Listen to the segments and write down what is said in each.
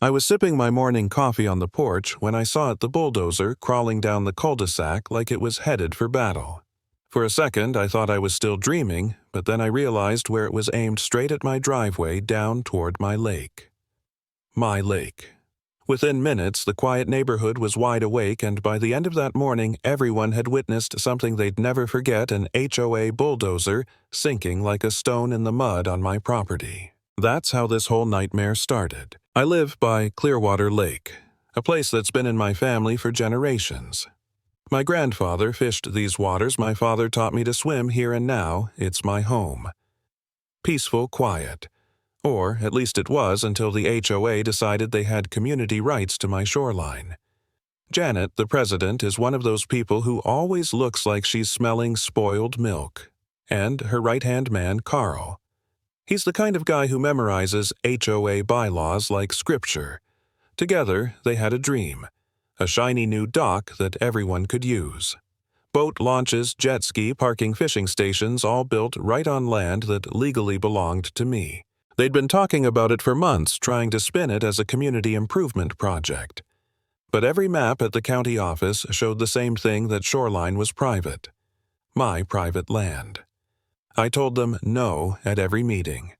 I was sipping my morning coffee on the porch when I saw the bulldozer crawling down the cul-de-sac like it was headed for battle. For a second, I thought I was still dreaming, but then I realized where it was aimed straight at my driveway down toward my lake. My lake. Within minutes, the quiet neighborhood was wide awake, and by the end of that morning, everyone had witnessed something they'd never forget: an HOA bulldozer sinking like a stone in the mud on my property. That's how this whole nightmare started. I live by Clearwater Lake, a place that's been in my family for generations. My grandfather fished these waters. My father taught me to swim here, and now it's my home. Peaceful quiet. Or at least it was until the HOA decided they had community rights to my shoreline. Janet, the president, is one of those people who always looks like she's smelling spoiled milk. And her right-hand man, Carl. He's the kind of guy who memorizes HOA bylaws like scripture. Together, they had a dream. A shiny new dock that everyone could use. Boat launches, jet ski, parking, fishing stations, all built right on land that legally belonged to me. They'd been talking about it for months, trying to spin it as a community improvement project. But every map at the county office showed the same thing: that shoreline was private. My private land. I told them no at every meeting.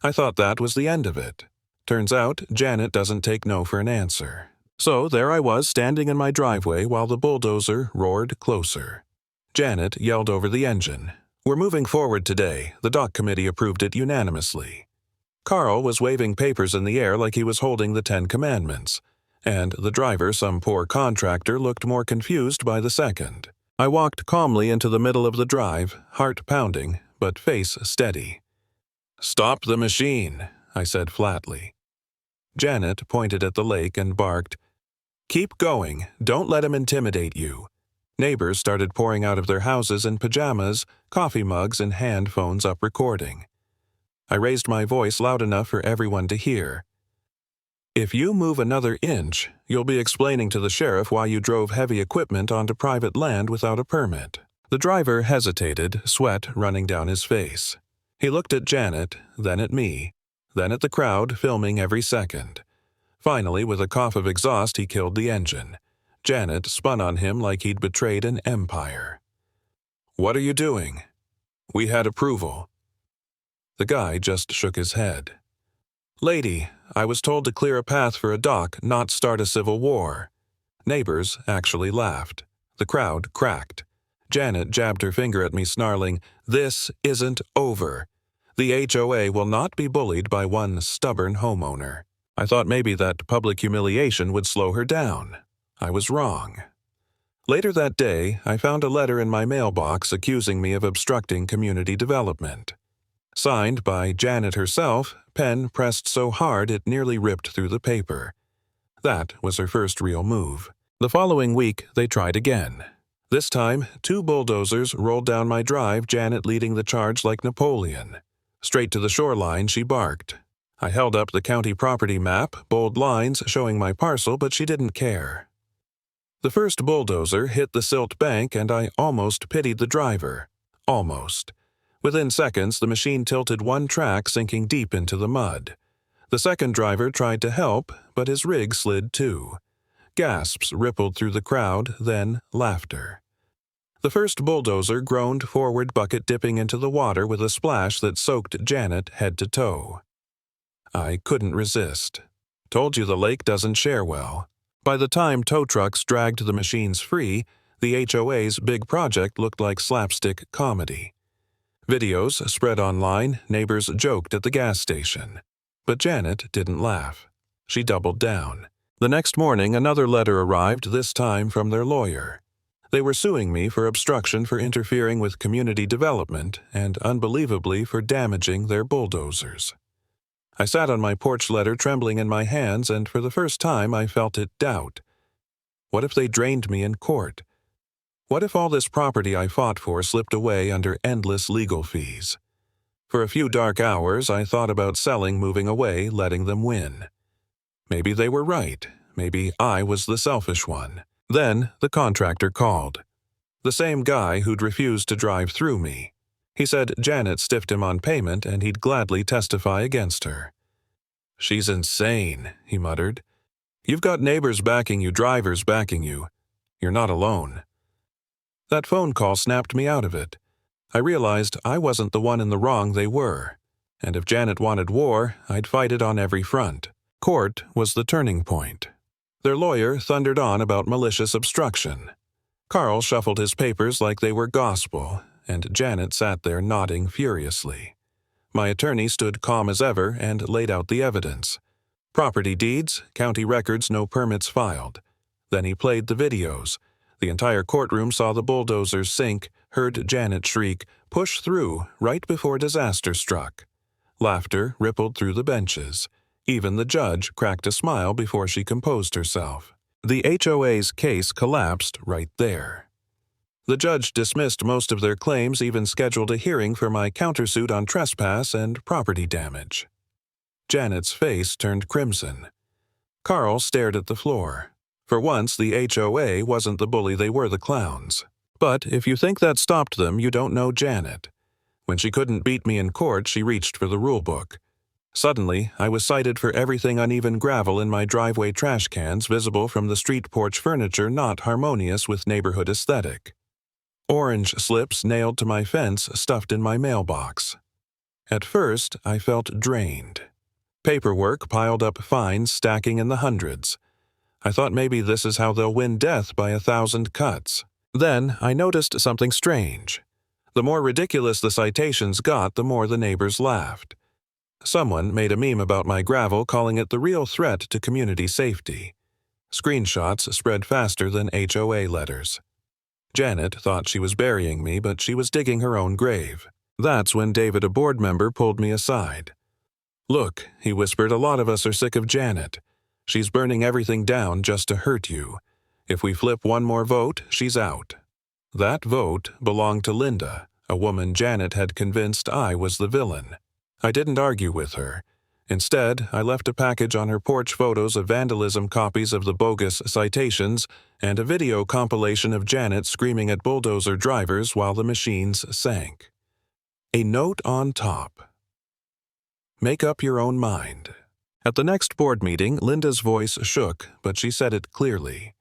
I thought that was the end of it. Turns out, Janet doesn't take no for an answer. So there I was, standing in my driveway while the bulldozer roared closer. Janet yelled over the engine, "We're moving forward today. The dock committee approved it unanimously." Carl was waving papers in the air like he was holding the 10 Commandments, and the driver, some poor contractor, looked more confused by the second. I walked calmly into the middle of the drive, heart pounding, but face steady. "Stop the machine," I said flatly. Janet pointed at the lake and barked, "Keep going. Don't let him intimidate you." Neighbors started pouring out of their houses in pajamas, coffee mugs, and hand phones up recording. I raised my voice loud enough for everyone to hear. "If you move another inch, you'll be explaining to the sheriff why you drove heavy equipment onto private land without a permit." The driver hesitated, sweat running down his face. He looked at Janet, then at me, then at the crowd, filming every second. Finally, with a cough of exhaust, he killed the engine. Janet spun on him like he'd betrayed an empire. "What are you doing?" "We had approval." The guy just shook his head. "Lady, I was told to clear a path for a dock, not start a civil war." Neighbors actually laughed. The crowd cracked. Janet jabbed her finger at me, snarling, "This isn't over. The HOA will not be bullied by one stubborn homeowner." I thought maybe that public humiliation would slow her down. I was wrong. Later that day, I found a letter in my mailbox accusing me of obstructing community development. Signed by Janet herself, pen pressed so hard it nearly ripped through the paper. That was her first real move. The following week, they tried again. This time, 2 bulldozers rolled down my drive, Janet leading the charge like Napoleon. Straight to the shoreline, she barked. I held up the county property map, bold lines showing my parcel, but she didn't care. The first bulldozer hit the silt bank, and I almost pitied the driver. Almost. Within seconds, the machine tilted one track, sinking deep into the mud. The second driver tried to help, but his rig slid too. Gasps rippled through the crowd, then laughter. The first bulldozer groaned forward, bucket dipping into the water with a splash that soaked Janet head to toe. I couldn't resist. Told you the lake doesn't share well. By the time tow trucks dragged the machines free, the HOA's big project looked like slapstick comedy. Videos spread online, neighbors joked at the gas station. But Janet didn't laugh. She doubled down. The next morning, another letter arrived, this time from their lawyer. They were suing me for obstruction for interfering with community development and, unbelievably, for damaging their bulldozers. I sat on my porch letter trembling in my hands, and for the first time I felt it doubt. What if they drained me in court? What if all this property I fought for slipped away under endless legal fees? For a few dark hours, I thought about selling, moving away, letting them win. Maybe they were right. Maybe I was the selfish one. Then the contractor called. The same guy who'd refused to drive through me. He said Janet stiffed him on payment and he'd gladly testify against her. "She's insane," he muttered. "You've got neighbors backing you, drivers backing you. You're not alone." That phone call snapped me out of it. I realized I wasn't the one in the wrong, they were. And if Janet wanted war, I'd fight it on every front. Court was the turning point. Their lawyer thundered on about malicious obstruction. Carl shuffled his papers like they were gospel, and Janet sat there nodding furiously. My attorney stood calm as ever and laid out the evidence. Property deeds, county records, no permits filed. Then he played the videos. The entire courtroom saw the bulldozers sink, heard Janet shriek, push through right before disaster struck. Laughter rippled through the benches. Even the judge cracked a smile before she composed herself. The HOA's case collapsed right there. The judge dismissed most of their claims, even scheduled a hearing for my countersuit on trespass and property damage. Janet's face turned crimson. Carl stared at the floor. For once, the HOA wasn't the bully, they were the clowns. But if you think that stopped them, you don't know Janet. When she couldn't beat me in court, she reached for the rulebook. Suddenly, I was cited for everything uneven gravel in my driveway trash cans visible from the street porch furniture not harmonious with neighborhood aesthetic. Orange slips nailed to my fence stuffed in my mailbox. At first, I felt drained. Paperwork piled up fines stacking in the hundreds. I thought maybe this is how they'll win death by 1,000 cuts. Then I noticed something strange. The more ridiculous the citations got, the more the neighbors laughed. Someone made a meme about my gravel, calling it the real threat to community safety. Screenshots spread faster than HOA letters. Janet thought she was burying me, but she was digging her own grave. That's when David, a board member, pulled me aside. "Look," he whispered, "a lot of us are sick of Janet. She's burning everything down just to hurt you. If we flip one more vote, she's out." That vote belonged to Linda, a woman Janet had convinced I was the villain. I didn't argue with her. Instead, I left a package on her porch, photos of vandalism, copies of the bogus citations, and a video compilation of Janet screaming at bulldozer drivers while the machines sank. A note on top. Make up your own mind. At the next board meeting, Linda's voice shook, but she said it clearly.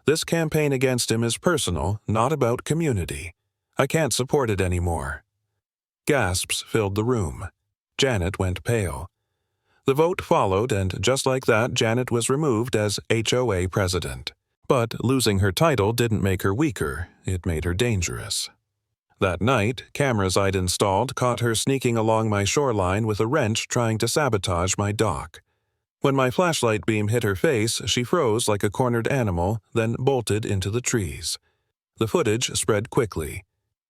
This campaign against him is personal, not about community. I can't support it anymore. Gasps filled the room. Janet went pale. The vote followed, and just like that, Janet was removed as HOA president. But losing her title didn't make her weaker, it made her dangerous. That night, cameras I'd installed caught her sneaking along my shoreline with a wrench trying to sabotage my dock. When my flashlight beam hit her face, she froze like a cornered animal, then bolted into the trees. The footage spread quickly.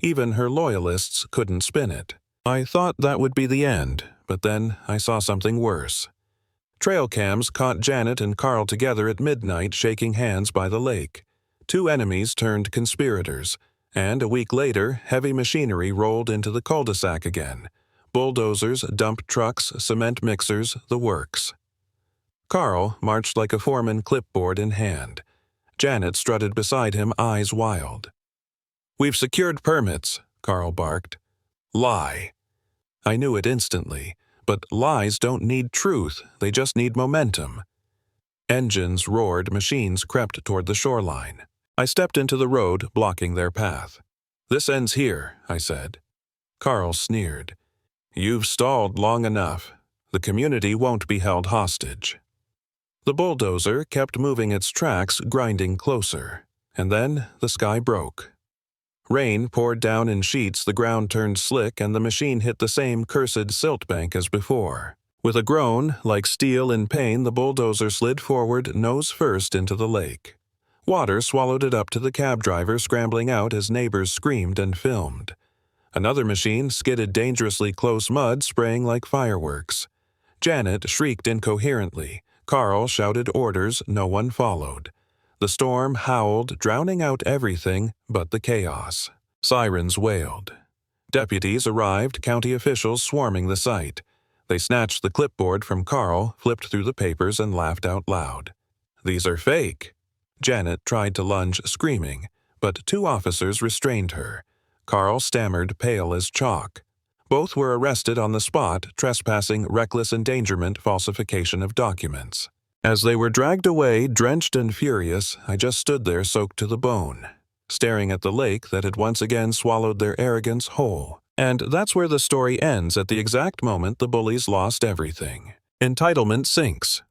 Even her loyalists couldn't spin it. I thought that would be the end, but then I saw something worse. Trail cams caught Janet and Carl together at midnight shaking hands by the lake. Two enemies turned conspirators, and a week later, heavy machinery rolled into the cul-de-sac again. Bulldozers, dump trucks, cement mixers, the works. Carl marched like a foreman, clipboard in hand. Janet strutted beside him, eyes wild. "We've secured permits," Carl barked. "Lie." I knew it instantly, but lies don't need truth, they just need momentum. Engines roared, machines crept toward the shoreline. I stepped into the road, blocking their path. "This ends here," I said. Carl sneered. "You've stalled long enough. The community won't be held hostage." The bulldozer kept moving its tracks, grinding closer. And then the sky broke. Rain poured down in sheets, the ground turned slick, and the machine hit the same cursed silt bank as before. With a groan, like steel in pain, the bulldozer slid forward, nose first, into the lake. Water swallowed it up to the cab driver, scrambling out as neighbors screamed and filmed. Another machine skidded dangerously close, mud spraying like fireworks. Janet shrieked incoherently. Carl shouted orders, no one followed. The storm howled, drowning out everything but the chaos. Sirens wailed. Deputies arrived, county officials swarming the site. They snatched the clipboard from Carl, flipped through the papers, and laughed out loud. "These are fake." Janet tried to lunge, screaming, but two officers restrained her. Carl stammered, pale as chalk. Both were arrested on the spot, trespassing, reckless endangerment, falsification of documents. As they were dragged away, drenched and furious, I just stood there soaked to the bone, staring at the lake that had once again swallowed their arrogance whole. And that's where the story ends at the exact moment the bullies lost everything. Entitlement sinks.